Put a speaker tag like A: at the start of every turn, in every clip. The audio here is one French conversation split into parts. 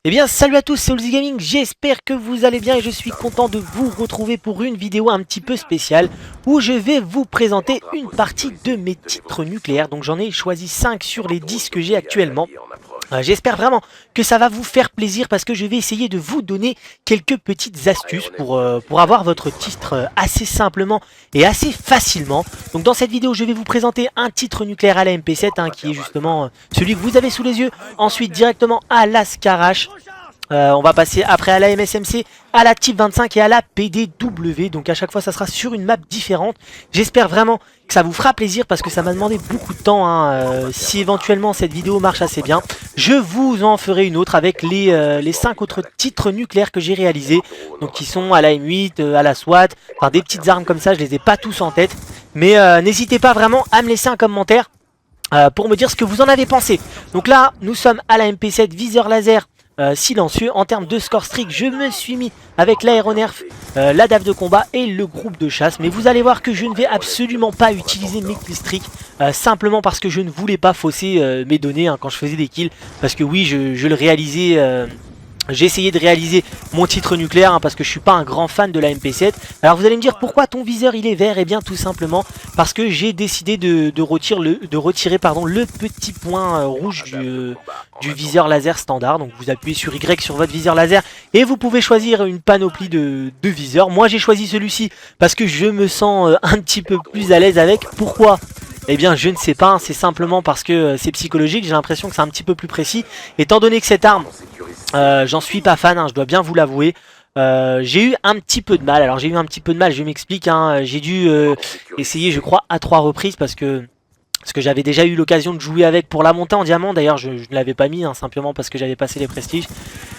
A: Eh bien salut à tous, c'est Olzy Gaming, j'espère que vous allez bien et je suis content de vous retrouver pour une vidéo un petit peu spéciale où je vais vous présenter une partie de mes titres nucléaires. Donc j'en ai choisi 5 sur les 10 que j'ai actuellement. J'espère vraiment que ça va vous faire plaisir parce que je vais essayer de vous donner quelques petites astuces pour avoir votre titre assez simplement et assez facilement. Donc dans cette vidéo je vais vous présenter un titre nucléaire à la MP7 qui est justement celui que vous avez sous les yeux. Ensuite directement à la Scarache. On va passer après à la MSMC, à la Type 25 et à la PDW. Donc à chaque fois ça sera sur une map différente. J'espère vraiment que ça vous fera plaisir parce que ça m'a demandé beaucoup de temps. Si éventuellement cette vidéo marche assez bien, je vous en ferai une autre avec les 5 autres titres nucléaires que j'ai réalisés. Donc qui sont à la M8, à la SWAT, enfin des petites armes comme ça, je les ai pas tous en tête. Mais n'hésitez pas vraiment à me laisser un commentaire pour me dire ce que vous en avez pensé. Donc là nous sommes à la MP7 viseur laser. Silencieux. En termes de score strict, je me suis mis avec l'aéronerf, la DAF de combat et le groupe de chasse. Mais vous allez voir que je ne vais absolument pas utiliser mes kills streaks, simplement parce que je ne voulais pas fausser mes données quand je faisais des kills. Parce que oui, je le réalisais... j'ai essayé de réaliser mon titre nucléaire parce que je suis pas un grand fan de la MP7. Alors vous allez me dire pourquoi ton viseur il est vert? Et bien tout simplement parce que j'ai décidé de retirer le petit point rouge du viseur laser standard. Donc vous appuyez sur Y sur votre viseur laser et vous pouvez choisir une panoplie de viseurs. Moi j'ai choisi celui-ci parce que je me sens un petit peu plus à l'aise avec. Pourquoi? Eh bien je ne sais pas, c'est simplement parce que c'est psychologique, j'ai l'impression que c'est un petit peu plus précis. Étant donné que cette arme, j'en suis pas fan, je dois bien vous l'avouer. J'ai eu un petit peu de mal, je m'explique, j'ai dû essayer je crois à 3 reprises parce que j'avais déjà eu l'occasion de jouer avec pour la montée en diamant. D'ailleurs je ne l'avais pas mis simplement parce que j'avais passé les prestiges.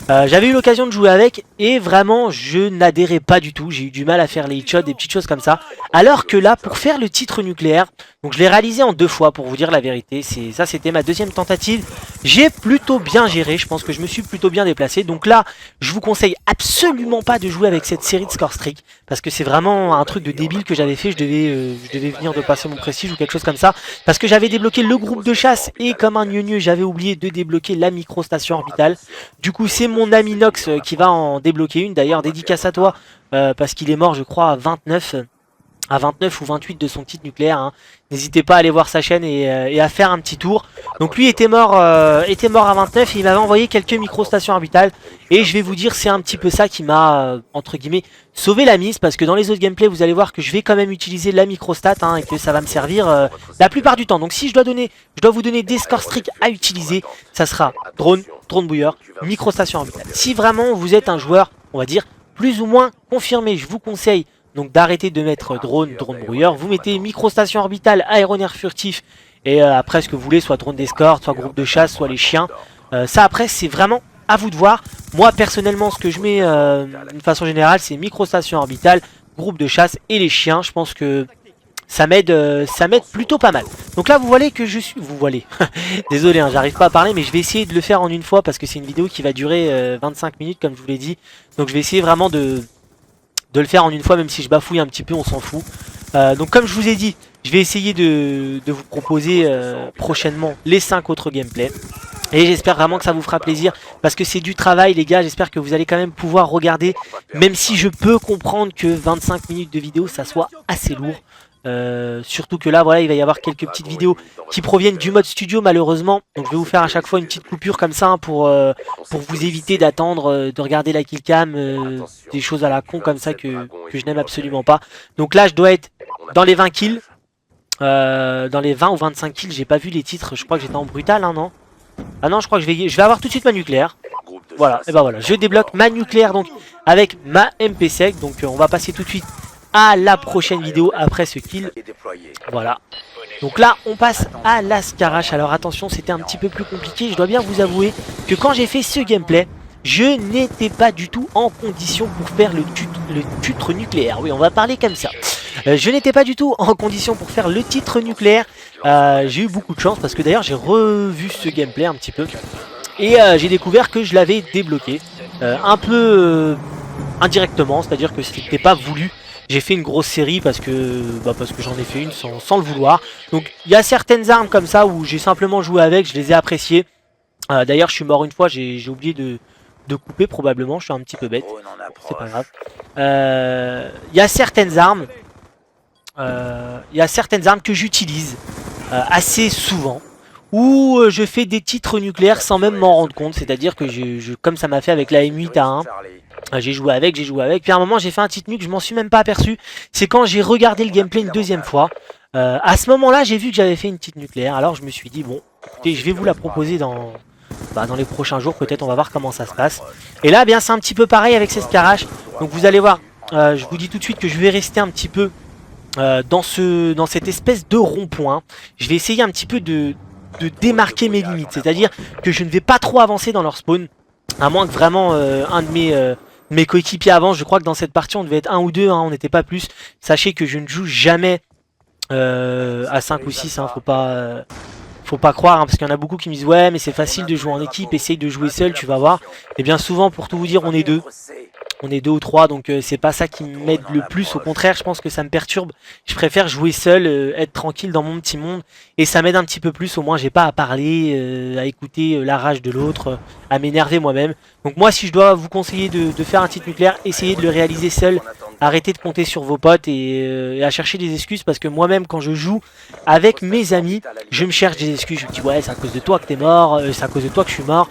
A: J'avais eu l'occasion de jouer avec et vraiment je n'adhérais pas du tout. J'ai eu du mal à faire les headshots, des petites choses comme ça. Alors que là pour faire le titre nucléaire, donc je l'ai réalisé en 2 fois pour vous dire la vérité. Ça c'était ma deuxième tentative. J'ai plutôt bien géré, je pense que je me suis plutôt bien déplacé. Donc là je vous conseille absolument pas de jouer avec cette série de score streak. Parce que c'est vraiment un truc de débile que j'avais fait. Je devais venir de passer mon prestige ou quelque chose comme ça. Parce que j'avais débloqué le groupe de chasse et comme un gneu j'avais oublié de débloquer la microstation orbitale. Du coup c'est mon ami Nox qui va en débloquer une. D'ailleurs dédicace à toi parce qu'il est mort je crois à 29 ou 28 de son titre nucléaire. N'hésitez pas à aller voir sa chaîne et à faire un petit tour. Donc lui était mort à 29 et il m'avait envoyé quelques microstations orbitales. Et je vais vous dire c'est un petit peu ça qui m'a entre guillemets sauvé la mise. Parce que dans les autres gameplays vous allez voir que je vais quand même utiliser la microstat et que ça va me servir la plupart du temps. Donc si je dois vous donner des score streaks à utiliser, ça sera drone bouilleur, microstation orbitale. Si vraiment vous êtes un joueur on va dire plus ou moins confirmé, je vous conseille donc d'arrêter de mettre drone brouilleur, vous mettez microstation orbitale, aéronerf furtif et après ce que vous voulez, soit drone d'escorte, soit groupe de chasse, soit les chiens. Ça après c'est vraiment à vous de voir. Moi personnellement ce que je mets d'une façon générale c'est microstation orbitale, groupe de chasse et les chiens. Je pense que ça m'aide plutôt pas mal. Donc là vous voyez que je suis... Vous voyez, désolé j'arrive pas à parler mais je vais essayer de le faire en une fois parce que c'est une vidéo qui va durer 25 minutes comme je vous l'ai dit. Donc je vais essayer vraiment de le faire en une fois même si je bafouille un petit peu on s'en fout. Donc comme je vous ai dit je vais essayer de vous proposer prochainement les 5 autres gameplays. Et j'espère vraiment que ça vous fera plaisir parce que c'est du travail les gars, j'espère que vous allez quand même pouvoir regarder. Même si je peux comprendre que 25 minutes de vidéo ça soit assez lourd. Surtout que là voilà il va y avoir quelques petites vidéos qui proviennent du mode studio malheureusement. Donc je vais vous faire à chaque fois une petite coupure comme ça pour vous éviter d'attendre de regarder la killcam, des choses à la con comme ça que je n'aime absolument pas. Donc là je dois être dans les 20 kills, dans les 20 ou 25 kills, j'ai pas vu les titres, je crois que j'étais en brutal non. Ah non je crois que je vais avoir tout de suite ma nucléaire. Voilà, et ben voilà, je débloque ma nucléaire donc avec ma MP sec. Donc on va passer tout de suite à la prochaine vidéo après ce kill. Voilà. Donc là on passe à la Scarache. Alors attention c'était un petit peu plus compliqué. Je dois bien vous avouer que quand j'ai fait ce gameplay je n'étais pas du tout en condition pour faire le titre nucléaire. Oui on va parler comme ça. Je n'étais pas du tout en condition pour faire le titre nucléaire. J'ai eu beaucoup de chance parce que d'ailleurs j'ai revu ce gameplay un petit peu. Et j'ai découvert que je l'avais débloqué. Un peu indirectement, c'est-à-dire que c'était pas voulu. J'ai fait une grosse série parce que j'en ai fait une sans le vouloir. Donc il y a certaines armes comme ça où j'ai simplement joué avec, je les ai appréciées. D'ailleurs je suis mort une fois, j'ai oublié de de couper probablement, je suis un petit peu bête, c'est pas grave. Il y a certaines armes, que j'utilise assez souvent, où je fais des titres nucléaires sans même m'en rendre compte, c'est-à-dire que comme ça m'a fait avec la M8A1, j'ai joué avec, puis à un moment j'ai fait un titre nuke, je m'en suis même pas aperçu, c'est quand j'ai regardé le gameplay une deuxième fois, à ce moment là j'ai vu que j'avais fait une petite nucléaire, alors je me suis dit bon, écoutez, je vais vous la proposer dans les prochains jours, peut-être on va voir comment ça se passe. Et là bien c'est un petit peu pareil avec ces Scarash, donc vous allez voir, je vous dis tout de suite que je vais rester un petit peu dans cette espèce de rond-point. Je vais essayer un petit peu de démarquer mes limites, c'est-à-dire que je ne vais pas trop avancer dans leur spawn, à moins que vraiment un de mes coéquipiers avance. Je crois que dans cette partie on devait être 1 ou 2, hein, on n'était pas plus. Sachez que je ne joue jamais à 5 ou 6, hein, faut pas croire, hein, parce qu'il y en a beaucoup qui me disent ouais mais c'est facile de jouer en équipe, essaye de jouer seul, tu vas voir. Et bien souvent, pour tout vous dire, on est deux ou trois, donc c'est pas ça qui m'aide le plus, au contraire je pense que ça me perturbe. Je préfère jouer seul, être tranquille dans mon petit monde, et ça m'aide un petit peu plus, au moins j'ai pas à parler, à écouter la rage de l'autre, à m'énerver moi-même. Donc moi si je dois vous conseiller de faire un titre nucléaire, essayez de le réaliser seul, arrêtez de compter sur vos potes et à chercher des excuses, parce que moi-même quand je joue avec mes amis, je me cherche des excuses, je me dis ouais c'est à cause de toi que t'es mort, c'est à cause de toi que je suis mort.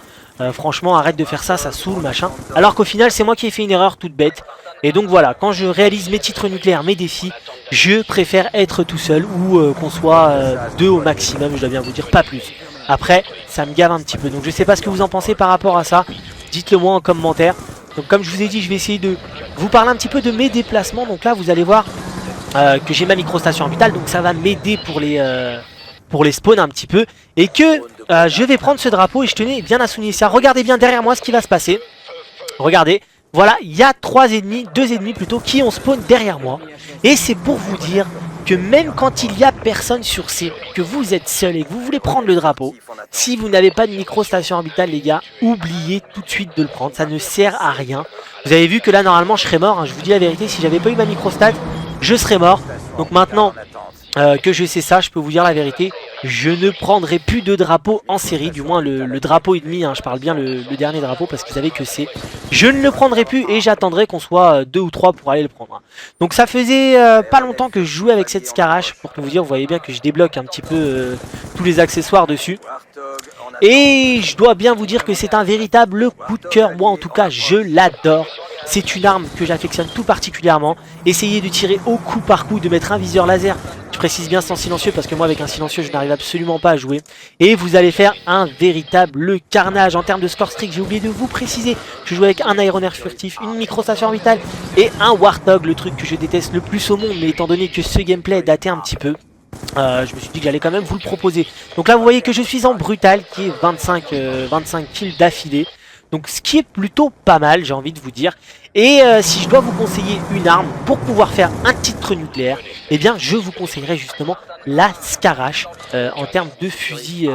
A: Franchement arrête de faire ça, ça saoule machin. Alors qu'au final c'est moi qui ai fait une erreur toute bête. Et donc voilà, quand je réalise mes titres nucléaires, mes défis, je préfère être tout seul ou qu'on soit deux au maximum, je dois bien vous dire, pas plus. Après ça me gave un petit peu, donc je sais pas ce que vous en pensez par rapport à ça, dites-le moi en commentaire. Donc comme je vous ai dit, je vais essayer de vous parler un petit peu de mes déplacements. Donc là vous allez voir que j'ai ma microstation orbitale, donc ça va m'aider pour les spawns un petit peu, et que je vais prendre ce drapeau, et je tenais bien à souligner ça. Regardez bien derrière moi ce qui va se passer. Regardez, voilà, il y a 2 ennemis plutôt, qui ont spawn derrière moi. Et c'est pour vous dire que même quand il y a personne sur C, que vous êtes seul et que vous voulez prendre le drapeau, si vous n'avez pas de microstation orbitale les gars, oubliez tout de suite de le prendre, ça ne sert à rien. Vous avez vu que là normalement je serais mort, hein, je vous dis la vérité, si j'avais pas eu ma microstat, je serais mort. Donc maintenant que je sais ça, je peux vous dire la vérité, je ne prendrai plus de drapeau en série, du moins le drapeau ennemi, hein, je parle bien le dernier drapeau parce que vous savez que c'est. Je ne le prendrai plus et j'attendrai qu'on soit 2 ou 3 pour aller le prendre. Donc ça faisait pas longtemps que je jouais avec cette Scarash, pour tout vous dire, vous voyez bien que je débloque un petit peu tous les accessoires dessus. Et je dois bien vous dire que c'est un véritable coup de cœur, moi en tout cas je l'adore. C'est une arme que j'affectionne tout particulièrement. Essayez de tirer au coup par coup, de mettre un viseur laser. Je précise bien sans silencieux parce que moi avec un silencieux je n'arrive absolument pas à jouer. Et vous allez faire un véritable carnage en termes de score streak. J'ai oublié de vous préciser, je joue avec un aéronef furtif, une microstation orbitale et un Warthog, le truc que je déteste le plus au monde. Mais étant donné que ce gameplay est daté un petit peu, je me suis dit que j'allais quand même vous le proposer. Donc là vous voyez que je suis en brutal, qui est 25 kills d'affilée. Donc ce qui est plutôt pas mal, j'ai envie de vous dire. Et si je dois vous conseiller une arme pour pouvoir faire un titre nucléaire, eh bien je vous conseillerais justement la Scarash en termes de fusil.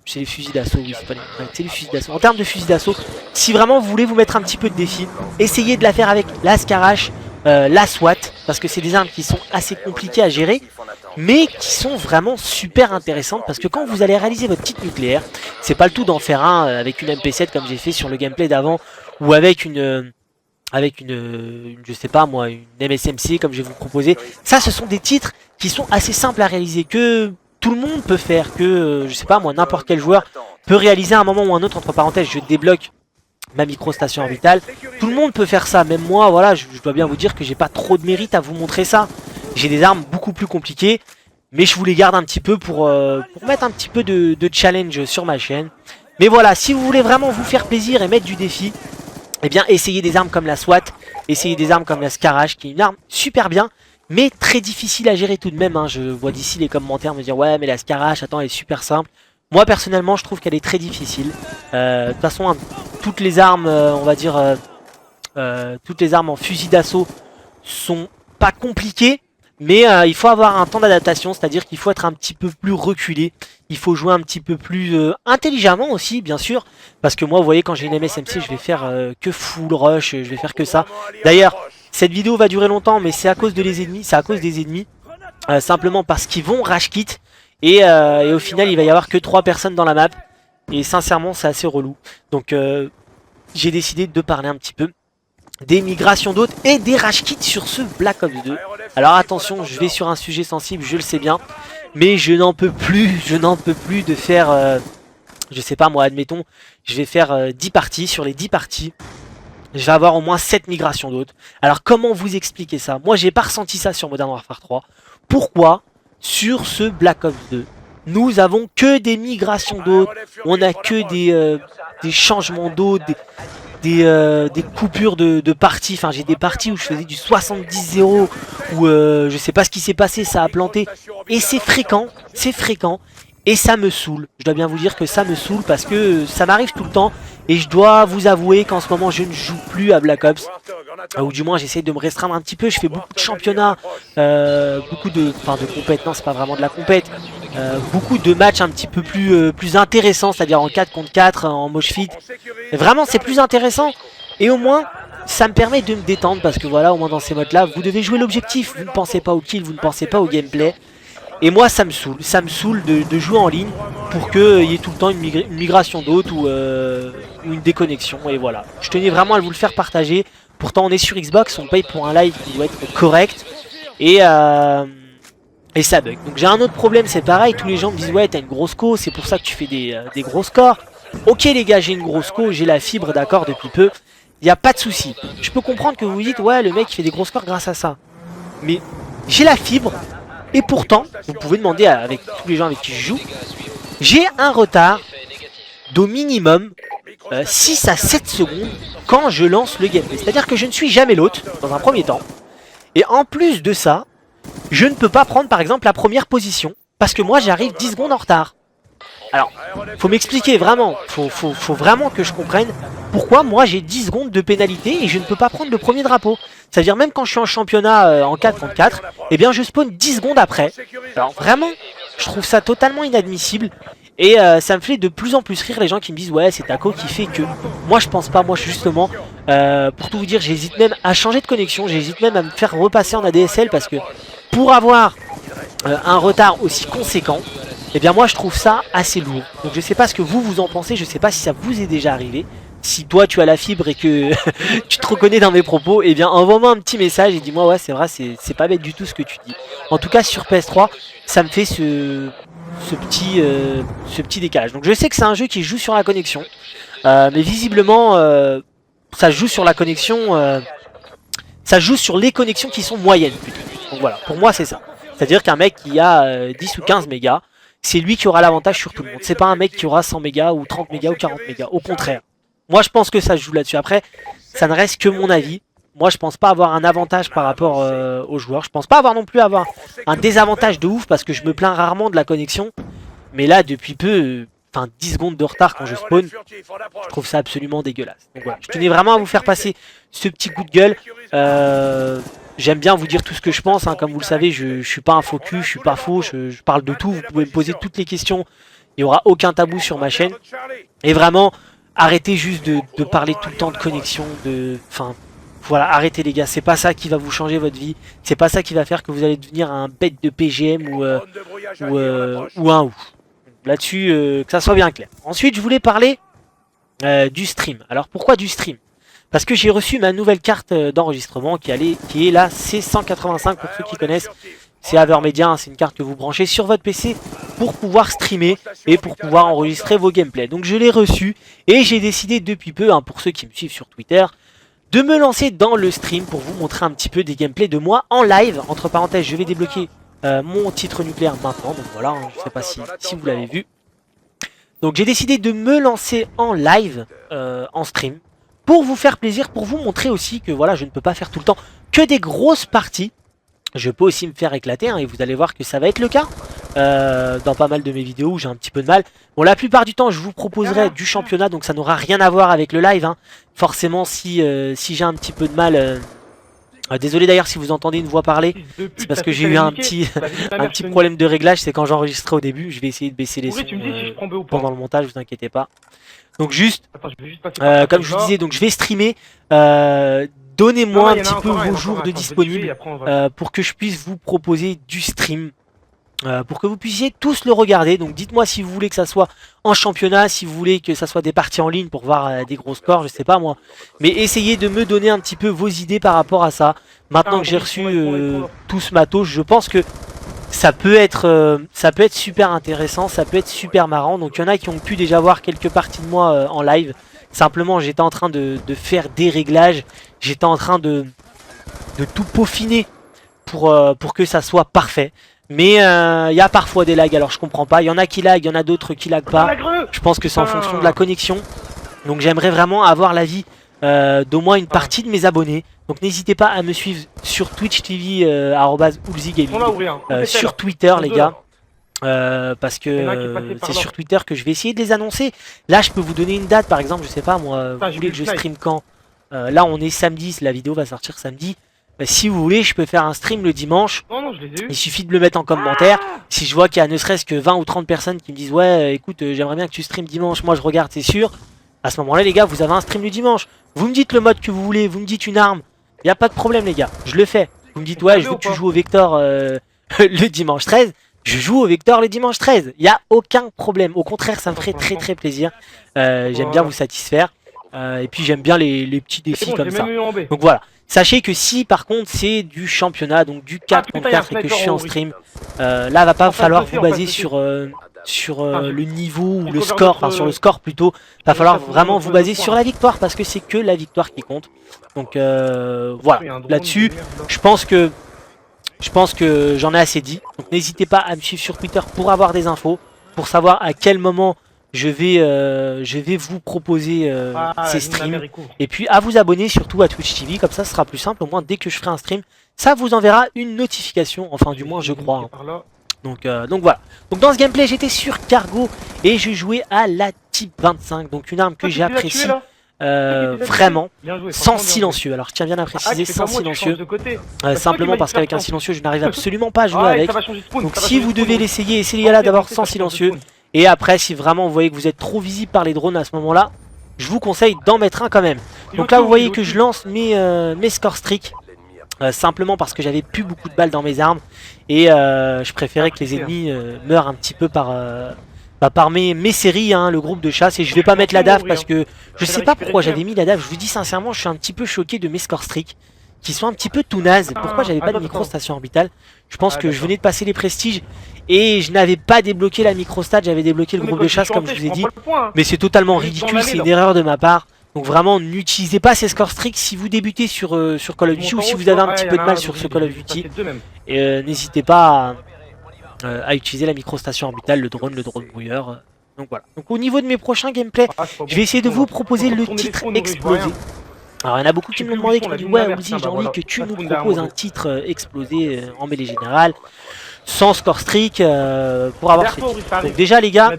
A: C'est les fusils d'assaut, oui c'est pas les fusils d'assaut. En termes de fusils d'assaut, si vraiment vous voulez vous mettre un petit peu de défi, essayez de la faire avec la Scarash, la SWAT, parce que c'est des armes qui sont assez compliquées à gérer, mais qui sont vraiment super intéressantes, parce que quand vous allez réaliser votre titre nucléaire, c'est pas le tout d'en faire un avec une MP7 comme j'ai fait sur le gameplay d'avant, ou avec une je sais pas moi, une MSMC comme je vais vous proposer. Ça ce sont des titres qui sont assez simples à réaliser, que tout le monde peut faire, que je sais pas moi, n'importe quel joueur peut réaliser à un moment ou un autre. Entre parenthèses, je débloque ma microstation orbitale, tout le monde peut faire ça, même moi, voilà, je dois bien vous dire que j'ai pas trop de mérite à vous montrer ça. J'ai des armes beaucoup plus compliquées, mais je vous les garde un petit peu pour mettre un petit peu de challenge sur ma chaîne. Mais voilà, si vous voulez vraiment vous faire plaisir et mettre du défi, eh bien essayez des armes comme la SWAT, essayez des armes comme la Scarash, qui est une arme super bien, mais très difficile à gérer tout de même, hein. Je vois d'ici les commentaires me dire ouais mais la Scarash, attends, elle est super simple. Moi personnellement je trouve qu'elle est très difficile. De toute façon hein, toutes les armes, on va dire, toutes les armes en fusil d'assaut sont pas compliquées. Mais il faut avoir un temps d'adaptation, c'est-à-dire qu'il faut être un petit peu plus reculé. Il faut jouer un petit peu plus intelligemment aussi, bien sûr. Parce que moi, vous voyez, quand j'ai une MSMC, je vais faire que full rush, je vais faire que ça. D'ailleurs, cette vidéo va durer longtemps, mais c'est à cause des ennemis. Simplement parce qu'ils vont rage quit. Et au final, il va y avoir que 3 personnes dans la map. Et sincèrement, c'est assez relou. Donc j'ai décidé de parler un petit peu des migrations d'hôtes et des rage kits sur ce Black Ops 2. Alors attention, je vais sur un sujet sensible, je le sais bien, mais je n'en peux plus de faire, je sais pas moi, admettons, je vais faire 10 parties, sur les 10 parties, je vais avoir au moins 7 migrations d'hôtes. Alors comment vous expliquer ça? Moi j'ai pas ressenti ça sur Modern Warfare 3. Pourquoi sur ce Black Ops 2 nous avons que des migrations d'hôtes, on a que des changements d'hôtes, des coupures de parties. Enfin, j'ai des parties où je faisais du 70-0, où je sais pas ce qui s'est passé, ça a planté. Et c'est fréquent, et ça me saoule. Je dois bien vous dire que ça me saoule parce que ça m'arrive tout le temps. Et je dois vous avouer qu'en ce moment, je ne joue plus à Black Ops. Ou du moins, j'essaie de me restreindre un petit peu. Je fais beaucoup de championnats, beaucoup de compètes. Non, c'est pas vraiment de la compète. Beaucoup de matchs un petit peu plus intéressants, c'est-à-dire en 4 contre 4, en mosh fit. Vraiment, c'est plus intéressant. Et au moins, ça me permet de me détendre parce que voilà, au moins dans ces modes-là, vous devez jouer l'objectif. Vous ne pensez pas au kill, vous ne pensez pas au gameplay. Et moi, ça me saoule de jouer en ligne pour qu'il y ait tout le temps une migration d'hôtes ou une déconnexion. Et voilà, je tenais vraiment à vous le faire partager. Pourtant, on est sur Xbox, on paye pour un live qui doit être correct. Et ça bug. Donc j'ai un autre problème, c'est pareil, tous les gens me disent ouais t'as une grosse co, c'est pour ça que tu fais des gros scores. Ok les gars, j'ai une grosse co, j'ai la fibre, d'accord, depuis peu, il n'y a pas de souci. Je peux comprendre que vous vous dites ouais le mec il fait des gros scores grâce à ça. Mais j'ai la fibre, et pourtant, vous pouvez demander avec tous les gens avec qui je joue, j'ai un retard d'au minimum 6 à 7 secondes quand je lance le gameplay. C'est-à-dire que je ne suis jamais l'hôte, dans un premier temps. Et en plus de ça, je ne peux pas prendre par exemple la première position parce que moi j'arrive 10 secondes en retard. Alors, faut m'expliquer vraiment, faut vraiment que je comprenne pourquoi moi j'ai 10 secondes de pénalité et je ne peux pas prendre le premier drapeau. C'est-à-dire même quand je suis en championnat en 4 contre 4, eh bien je spawn 10 secondes après. Alors vraiment, je trouve ça totalement inadmissible. Et ça me fait de plus en plus rire les gens qui me disent ouais c'est Taco qui fait que. Moi je pense pas, moi justement, pour tout vous dire j'hésite même à changer de connexion, j'hésite même à me faire repasser en ADSL parce que pour avoir un retard aussi conséquent, eh bien moi je trouve ça assez lourd. Donc je sais pas ce que vous en pensez, je sais pas si ça vous est déjà arrivé. Si toi tu as la fibre et que tu te reconnais dans mes propos, eh bien envoie-moi un petit message et dis-moi ouais c'est vrai, c'est pas bête du tout ce que tu dis. En tout cas sur PS3, ça me fait ce petit décalage. Donc je sais que c'est un jeu qui joue sur la connexion, mais visiblement ça joue sur la connexion, ça joue sur les connexions qui sont moyennes plutôt. Donc voilà, pour moi c'est ça. C'est-à-dire qu'un mec qui a 10 ou 15 mégas, c'est lui qui aura l'avantage sur tout le monde. C'est pas un mec qui aura 100 mégas ou 30 mégas ou 40 mégas, au contraire. Moi je pense que ça se joue là-dessus. Après, ça ne reste que mon avis. Moi je pense pas avoir un avantage par rapport aux joueurs. Je pense pas avoir non plus avoir un désavantage de ouf parce que je me plains rarement de la connexion. Mais là depuis peu, enfin 10 secondes de retard quand je spawn, je trouve ça absolument dégueulasse. Donc voilà, je tenais vraiment à vous faire passer ce petit coup de gueule. J'aime bien vous dire tout ce que je pense, hein. Comme vous le savez, je suis pas un faux cul, je suis pas faux, je parle de tout, vous pouvez me poser toutes les questions. Il n'y aura aucun tabou sur ma chaîne. Et vraiment, arrêtez juste de parler tout le temps de connexion, enfin, voilà, arrêtez les gars, c'est pas ça qui va vous changer votre vie, c'est pas ça qui va faire que vous allez devenir un bête de PGM ou un ouf. Là-dessus, que ça soit bien clair. Ensuite, je voulais parler du stream. Alors pourquoi du stream? Parce que j'ai reçu ma nouvelle carte d'enregistrement qui est la C185 pour ceux qui connaissent. C'est Avermedia, hein, c'est une carte que vous branchez sur votre PC pour pouvoir streamer et pour pouvoir enregistrer vos gameplays. Donc je l'ai reçu et j'ai décidé depuis peu, hein, pour ceux qui me suivent sur Twitter, de me lancer dans le stream pour vous montrer un petit peu des gameplays de moi en live. Entre parenthèses, je vais débloquer mon titre nucléaire maintenant. Donc voilà, hein, je ne sais pas si vous l'avez vu. Donc j'ai décidé de me lancer en live, en stream, pour vous faire plaisir, pour vous montrer aussi que voilà, je ne peux pas faire tout le temps que des grosses parties. Je peux aussi me faire éclater, hein, et vous allez voir que ça va être le cas dans pas mal de mes vidéos où j'ai un petit peu de mal. Bon, la plupart du temps, je vous proposerai du championnat, donc ça n'aura rien à voir avec le live, hein. Forcément, si j'ai un petit peu de mal... désolé d'ailleurs si vous entendez une voix parler, c'est parce que j'ai eu un petit problème de réglage, c'est quand j'enregistrais au début. Je vais essayer de baisser les sons pendant le montage, vous inquiétez pas. Donc juste, comme je vous disais, donc je vais streamer. Donnez-moi un petit peu vos jours de disponible pour que je puisse vous proposer du stream pour que vous puissiez tous le regarder. Donc dites-moi si vous voulez que ça soit en championnat, si vous voulez que ça soit des parties en ligne pour voir des gros scores, je sais pas moi. Mais essayez de me donner un petit peu vos idées par rapport à ça. Maintenant que j'ai reçu tout ce matos, je pense que ça peut être super intéressant, ça peut être super marrant. Donc il y en a qui ont pu déjà voir quelques parties de moi en live. Simplement j'étais en train de faire des réglages, j'étais en train de tout peaufiner pour que ça soit parfait. Mais il y a parfois des lags, alors je comprends pas. Il y en a qui lag, il y en a d'autres qui lag pas. Je pense que c'est en fonction de la connexion. Donc j'aimerais vraiment avoir l'avis d'au moins une partie de mes abonnés. Donc n'hésitez pas à me suivre sur Twitch TV @oolzygaming, sur Twitter les gars. Parce que c'est sur Twitter que je vais essayer de les annoncer. Là je peux vous donner une date par exemple, je sais pas moi, vous voulez que je stream quand? Là on est samedi, la vidéo va sortir samedi. Si vous voulez, je peux faire un stream le dimanche. Il suffit de le mettre en commentaire. Si je vois qu'il y a ne serait-ce que 20 ou 30 personnes qui me disent ouais écoute j'aimerais bien que tu stream dimanche, moi je regarde c'est sûr. À ce moment là les gars vous avez un stream le dimanche. Vous me dites le mode que vous voulez, vous me dites une arme. Il n'y a pas de problème les gars, je le fais. Vous me dites ouais je veux que tu joues au Vector le dimanche 13. Je joue au Vector le dimanche 13. Il n'y a aucun problème. Au contraire ça me ferait très plaisir. J'aime bien vous satisfaire. Et puis j'aime bien les petits défis comme ça. Donc voilà. Sachez que si par contre c'est du championnat, donc du 4 contre 4 et que je suis en stream, là va pas falloir vous baser sur le niveau ou le score, enfin sur le score plutôt. Va falloir vraiment vous baser sur la victoire parce que c'est que la victoire qui compte. Donc voilà, là-dessus je pense que j'en ai assez dit. Donc n'hésitez pas à me suivre sur Twitter pour avoir des infos, pour savoir à quel moment je vais vous proposer ces streams. Et puis à vous abonner surtout à Twitch TV, comme ça ce sera plus simple. Au moins dès que je ferai un stream, ça vous enverra une notification. Enfin du moins je crois. Hein. Donc voilà. Donc dans ce gameplay j'étais sur Cargo et je jouais à la Type 25. Donc une arme que j'apprécie vraiment, sans silencieux. Alors je tiens bien à préciser, sans silencieux. Simplement parce qu'avec un silencieux je n'arrive absolument pas à jouer avec. Donc si vous devez l'essayer, essayez-la d'abord sans silencieux. Et après, si vraiment vous voyez que vous êtes trop visible par les drones à ce moment-là, je vous conseille d'en mettre un quand même. Donc là, vous voyez que je lance mes score streaks. Simplement parce que j'avais plus beaucoup de balles dans mes armes. Et je préférais que les ennemis meurent un petit peu par mes séries, hein, le groupe de chasse. Et je vais pas mettre la DAF parce que je sais pas pourquoi j'avais mis la DAF. Je vous dis sincèrement, je suis un petit peu choqué de mes score streaks qui sont un petit peu tout nazes. Pourquoi j'avais pas de micro-station orbitale? Je pense que je venais de passer les prestiges et je n'avais pas débloqué la microstat, j'avais débloqué le groupe de chasse comme je vous ai dit. Mais c'est totalement ridicule, c'est une erreur de ma part. Donc vraiment n'utilisez pas ces score streaks si vous débutez sur Call of Duty ou si vous avez un petit peu de mal sur ce Call of Duty. Et n'hésitez pas à utiliser la microstation orbitale, le drone brouilleur. Donc voilà. Donc au niveau de mes prochains gameplays, je vais essayer de vous proposer le titre explosé. Alors il y en a beaucoup qui m'ont demandé, qui m'ont dit ouais Oolzy j'ai envie que tu nous proposes un titre explosé en mêlée générale, sans score streak pour avoir ce titre. Donc déjà les gars,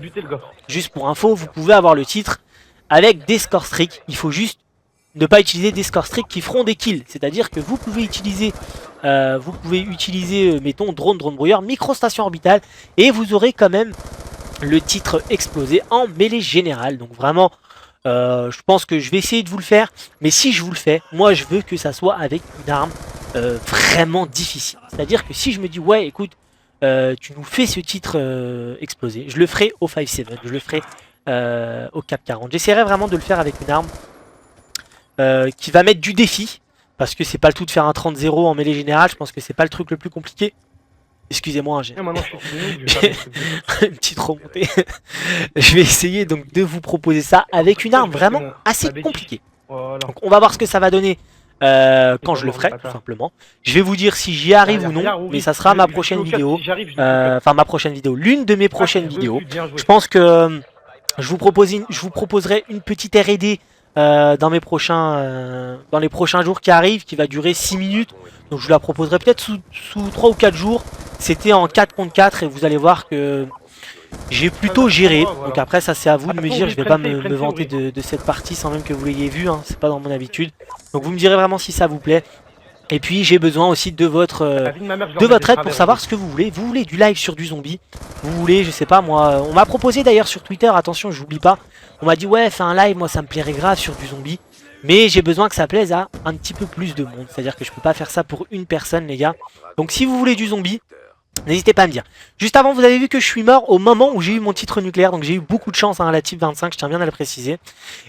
A: juste pour info, vous pouvez avoir le titre avec des score streaks. Il faut juste ne pas utiliser des score streaks qui feront des kills. C'est-à-dire que vous pouvez utiliser mettons drone brouilleur, microstation orbitale et vous aurez quand même le titre explosé en mêlée générale. Donc vraiment je pense que je vais essayer de vous le faire, mais si je vous le fais, moi je veux que ça soit avec une arme vraiment difficile. C'est-à-dire que si je me dis ouais écoute, tu nous fais ce titre explosé, je le ferai au 5-7, je le ferai au Cap 40. J'essaierai vraiment de le faire avec une arme qui va mettre du défi, parce que c'est pas le tout de faire un 30-0 en mêlée générale, je pense que c'est pas le truc le plus compliqué. Excusez-moi, j'ai une petite remontée. Je vais essayer donc de vous proposer ça avec une arme vraiment assez compliquée. Donc on va voir ce que ça va donner quand je le ferai, tout simplement. Je vais vous dire si j'y arrive ou non, mais ça sera ma prochaine vidéo. Enfin ma prochaine vidéo, l'une de mes prochaines vidéos. Je pense que je vous proposerai une petite R&D dans les prochains jours qui arrivent, qui va durer 6 minutes. Donc je vous la proposerai peut-être sous 3 ou 4 jours. C'était en 4 contre 4 et vous allez voir que j'ai plutôt géré. Donc après ça c'est à vous de me dire, je vais pas me vanter de cette partie sans même que vous l'ayez vue, hein. C'est pas dans mon habitude. Donc vous me direz vraiment si ça vous plaît. Et puis j'ai besoin aussi de votre aide pour savoir ce que vous voulez. Vous voulez du live sur du zombie? Vous voulez, je sais pas moi, on m'a proposé d'ailleurs sur Twitter, attention j'oublie pas. On m'a dit ouais fais un live, moi ça me plairait grave sur du zombie. Mais j'ai besoin que ça plaise à un petit peu plus de monde. C'est-à-dire que je peux pas faire ça pour une personne les gars. Donc si vous voulez du zombie, N'hésitez pas à me dire. Juste avant, vous avez vu que je suis mort au moment où j'ai eu mon titre nucléaire. Donc j'ai eu beaucoup de chance à la type 25, je tiens bien à le préciser.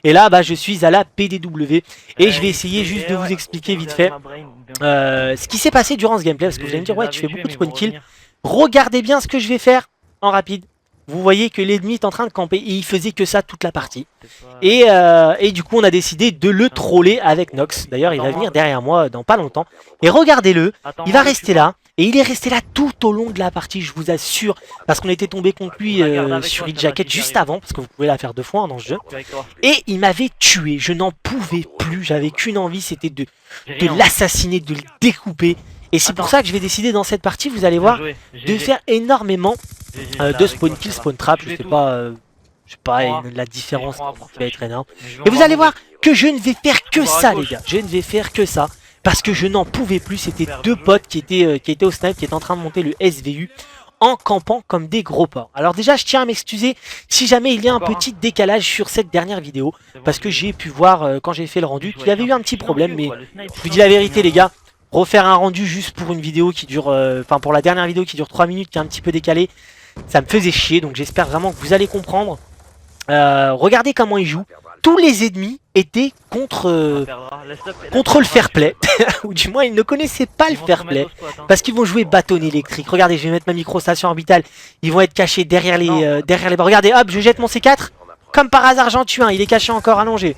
A: Et là, bah, je suis à la PDW. Et je vais essayer juste de vous expliquer vite fait ce qui s'est passé durant ce gameplay. Parce que vous allez me dire, ouais, tu fais beaucoup de spawn kill. Regardez bien ce que je vais faire en rapide. Vous voyez que l'ennemi est en train de camper et il faisait que ça toute la partie. Et du coup on a décidé de le troller avec Nox. D'ailleurs il va venir derrière moi dans pas longtemps. Et regardez-le, il va rester là. Et il est resté là tout au long de la partie, je vous assure. Parce qu'on était tombé contre lui sur Hit Jacket juste avant. Parce que vous pouvez la faire 2 fois dans ce jeu. Et il m'avait tué, je n'en pouvais plus. J'avais qu'une envie, c'était de l'assassiner, de le découper. Et c'est pour ça que je vais décider dans cette partie, vous allez voir, de faire énormément de spawn kill, spawn trap. Je sais pas la différence qui va être énorme. Et vous allez voir que je ne vais faire que ça les gars. Je ne vais faire que ça. Parce que je n'en pouvais plus. C'était 2 potes qui étaient au snipe, qui étaient en train de monter le SVU en campant comme des gros porcs. Alors déjà je tiens à m'excuser si jamais il y a un petit décalage sur cette dernière vidéo. Parce que j'ai pu voir quand j'ai fait le rendu qu'il y avait eu un petit problème. Mais je vous dis la vérité les gars. Refaire un rendu juste pour une vidéo qui dure, enfin pour la dernière vidéo qui dure 3 minutes, qui est un petit peu décalée, ça me faisait chier, donc j'espère vraiment que vous allez comprendre. Regardez comment il joue. Tous les ennemis étaient contre le fair play, ou du moins ils ne connaissaient pas le fair play, parce qu'ils vont jouer bâton électrique. Regardez, je vais mettre ma microstation orbitale, ils vont être cachés derrière les barres. Regardez, hop, je jette mon C4, comme par hasard j'en tue un, il est caché encore allongé.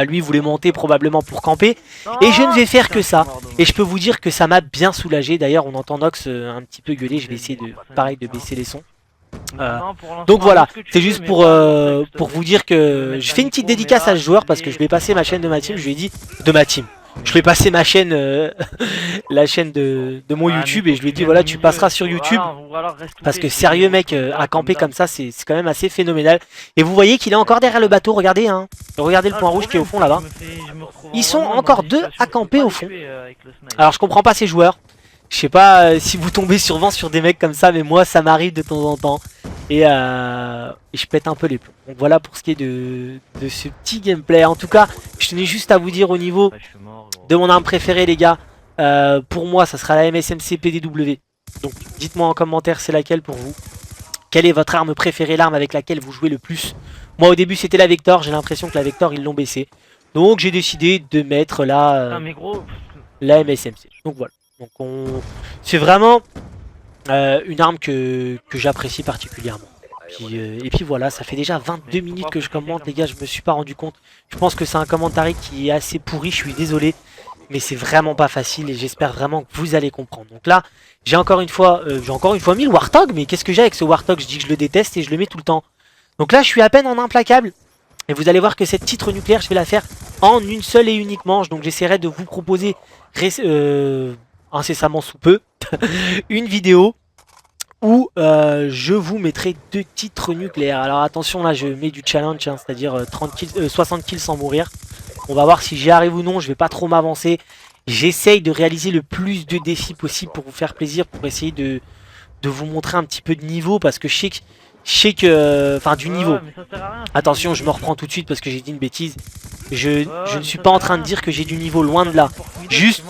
A: Lui voulait monter probablement pour camper. Et je ne vais faire que ça. Et je peux vous dire que ça m'a bien soulagé. D'ailleurs on entend Nox un petit peu gueuler. Je vais essayer de baisser les sons. Donc voilà, c'est juste pour vous dire que je fais une petite dédicace à ce joueur. Parce que je vais passer ma chaîne de ma team. Je lui ai dit de ma team. Je vais passer ma chaîne, la chaîne de mon YouTube. Et je lui ai dit voilà, tu passeras sur YouTube. Parce que sérieux mec, à camper comme ça c'est quand même assez phénoménal. Et vous voyez qu'il est encore derrière le bateau, regardez hein. Regardez le point rouge qui est au fond là-bas. Ils sont encore 2 à camper au fond. Alors je comprends pas ces joueurs. Je sais pas si vous tombez souvent sur des mecs comme ça, mais moi ça m'arrive de temps en temps. Et je pète un peu les plombs. Donc voilà pour ce qui est de ce petit gameplay. En tout cas, je tenais juste à vous dire au niveau de mon arme préférée les gars. Pour moi ça sera la MSMC PDW. Donc dites-moi en commentaire c'est laquelle pour vous. Quelle est votre arme préférée, l'arme avec laquelle vous jouez le plus? Moi au début c'était la Vector, j'ai l'impression que la Vector ils l'ont baissé. Donc j'ai décidé de mettre la MSMC. Donc voilà. Donc c'est vraiment une arme que j'apprécie particulièrement. Et puis voilà, ça fait déjà 22 minutes que je commente les gars, je me suis pas rendu compte. Je pense que c'est un commentaire qui est assez pourri, je suis désolé. Mais c'est vraiment pas facile et j'espère vraiment que vous allez comprendre. Donc là, j'ai encore une fois mis le Warthog. Mais qu'est-ce que j'ai avec ce Warthog? Je dis que je le déteste et je le mets tout le temps. Donc là, je suis à peine en implacable. Et vous allez voir que cette titre nucléaire, je vais la faire en une seule et unique manche. Donc j'essaierai de vous proposer incessamment sous peu une vidéo où je vous mettrai 2 titres nucléaires. Alors attention, là je mets du challenge, hein, c'est-à-dire 60 kills sans mourir. On va voir si j'y arrive ou non, je vais pas trop m'avancer. J'essaye de réaliser le plus de défis possible pour vous faire plaisir, pour essayer de vous montrer un petit peu de niveau. Parce que je sais que enfin du niveau. Attention, je me reprends tout de suite parce que j'ai dit une bêtise. Je ne suis pas en train de dire que j'ai du niveau, loin de là. Juste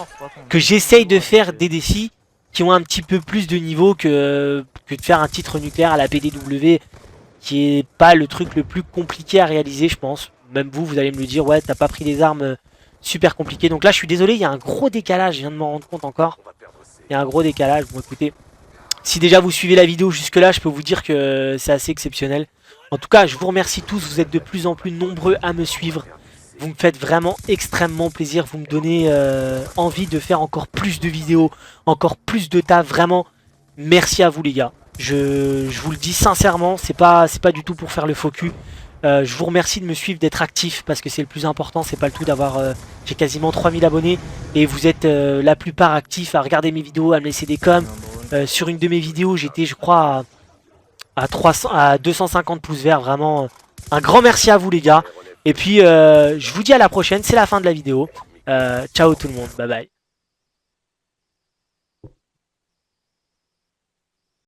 A: que j'essaye de faire des défis qui ont un petit peu plus de niveau que de faire un titre nucléaire à la PDW. Qui est pas le truc le plus compliqué à réaliser je pense. Même vous allez me le dire, ouais t'as pas pris des armes super compliquées. Donc là je suis désolé, il y a un gros décalage, je viens de m'en rendre compte encore. Il y a un gros décalage, bon écoutez. Si déjà vous suivez la vidéo jusque là, je peux vous dire que c'est assez exceptionnel. En tout cas je vous remercie tous, vous êtes de plus en plus nombreux à me suivre. Vous me faites vraiment extrêmement plaisir, vous me donnez envie de faire encore plus de vidéos, encore plus de taf, vraiment. Merci à vous les gars. Je vous le dis sincèrement, c'est pas du tout pour faire le faux cul. Je vous remercie de me suivre, d'être actif parce que c'est le plus important, c'est pas le tout d'avoir... j'ai quasiment 3000 abonnés et vous êtes la plupart actifs à regarder mes vidéos, à me laisser des coms. Sur une de mes vidéos, j'étais je crois à 250 pouces verts, vraiment un grand merci à vous les gars. Et puis je vous dis à la prochaine, c'est la fin de la vidéo. Ciao tout le monde, bye bye.